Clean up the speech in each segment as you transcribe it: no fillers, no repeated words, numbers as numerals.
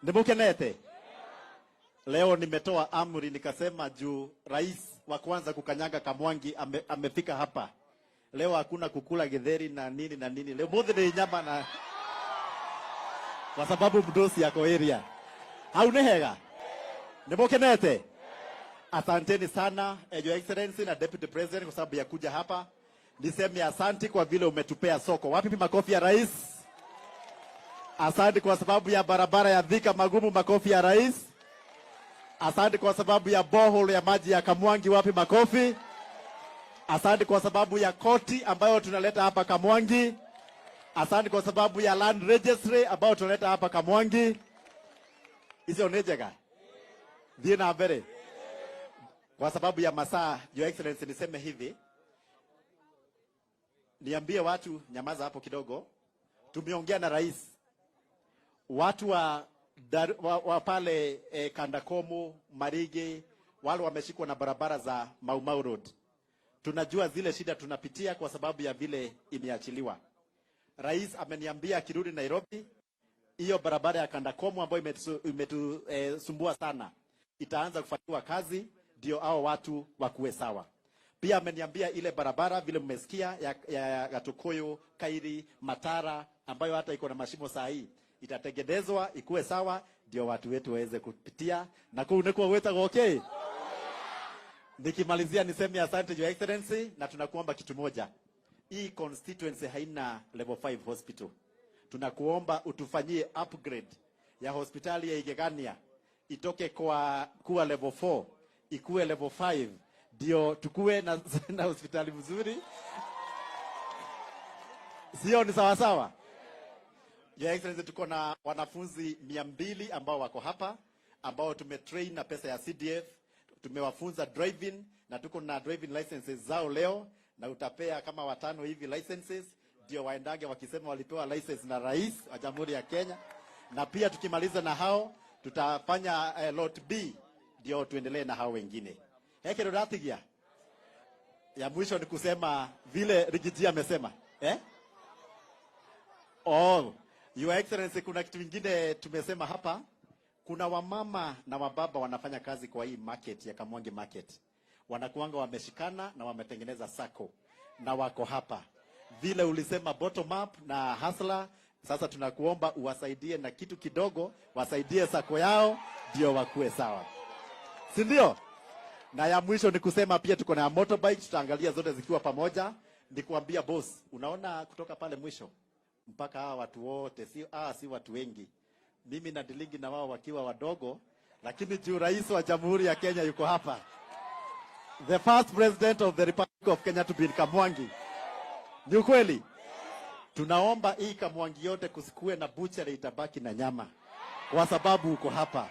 Nimukenete. Leo nimetoa amri nikasema juu rais wa kwanza kukanyaga Kamwangi amefika hapa. Leo hakuna kukula githeri na nini na nini. Leo mothe ni nyama na kwa sababu mdosi yako area. Haunehega. Nimukenete. Asanteni sana Your Excellency na Deputy President kwa sababu ya kuja hapa. Niseme asante kwa vile umetupea soko. Wapi makofi ya rais? Asante kwa sababu ya barabara ya Thika magumu, makofi ya rais. Asante kwa sababu ya borehole ya maji ya Kamwangi, wapi makofi. Asante kwa sababu ya koti ambayo tunaleta hapa Kamwangi. Asante kwa sababu ya land registry ambayo tunaleta hapa Kamwangi. Hizo nejega. Dina mbele. Kwa sababu ya masaa, Your Excellency, niseme hivi. Niambie watu nyamaza hapo kidogo. Tumeongea na rais. Watu wa pale Kandakomu, Marige, wale wameshikwa na barabara za Mau Mau Road. Tunajua zile shida tunapitia kwa sababu ya vile imeachiliwa. Rais ameniambia kirudi Nairobi, hiyo barabara ya Kandakomu ambayo imetusumbua sana, itaanza kufanyiwa kazi ndio hao watu wakuwe sawa. Pia ameniambia ile barabara vile mmesikia ya Gatukuyu, Kairi, Matara ambayo hata iko na mashimo saa hii itatengenezwa ikuwe sawa ndio watu wetu waweze kupitia na kuunekwa weta okay. Nikimalizia niseme asante Your Excellency na tunakuomba kitu moja. Hii constituency haina level 5 hospital. Tunakuomba utufanyie upgrade ya hospitali ya Igegania itoke kuwa level 4 ikuwe level 5 ndio tukue na hospitali mzuri. Sio ni sawa sawa? Your Excellency, tuko na wanafunzi 200 ambao wako hapa ambao tumetrain na pesa ya CDF, tumewafunza driving na tuko na driving licenses zao leo na utapea kama 5 hivi licenses ndio waendage wakisema walipewa license na rais wa Jamhuri ya Kenya. Na pia tukimaliza na hao tutafanya lot B ndio tuendelee na hao wengine. Heke rodatigia. Ya mwisho ni kusema vile Rigiji amesema. Your Excellency, kuna kitu kingine tumesema hapa. Kuna wamama na wababa wanafanya kazi kwa hii market ya Kamwangi market. Wanakuanga wameshikana na wametengeneza sako na wako hapa. Vile ulisema bottom up na hustler, sasa tunakuomba uwasaidie na kitu kidogo, wasaidie sako yao ndio wakuwe sawa. Si ndio? Na ya mwisho ni kusema pia tuko na motorbike, tutaangalia zote zikiwa pamoja. Nikuambia boss, unaona kutoka pale mwisho mpaka hawa watu wote si watu wengi. Mimi na dilingi na wao wakiwa wadogo, lakini juu rais wa Jamhuri ya Kenya yuko hapa. The first president of the Republic of Kenya to be in Kamwangi. Ni ukweli? Tunaomba hii Kamwangi yote kusikue na butchery itabaki na nyama. Kwa sababu uko hapa.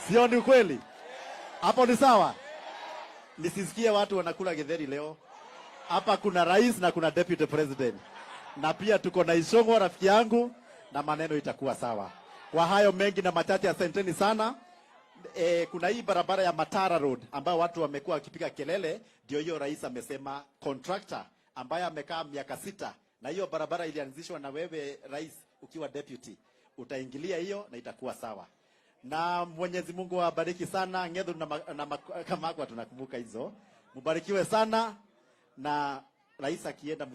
Sio ni ukweli? Hapo ni sawa? Nisisikie watu wanakula githeri leo. Hapa kuna rais na kuna deputy president. Na pia tuko na Isongo rafiki yangu na maneno itakuwa sawa. Kwa hayo mengi na machache, asanteni sana. Kuna hii barabara ya Matara Road ambayo watu wamekuwa wakipiga kelele, ndio hiyo rais amesema contractor ambaye amekaa miaka 6 na hiyo barabara ilianzishwa na wewe rais ukiwa deputy. Utaingilia hiyo na itakuwa sawa. Na Mwenyezi Mungu awabariki sana. Ngedhu na Kamakwa tunakumbuka hizo. Mbarikiwe sana na rais akienda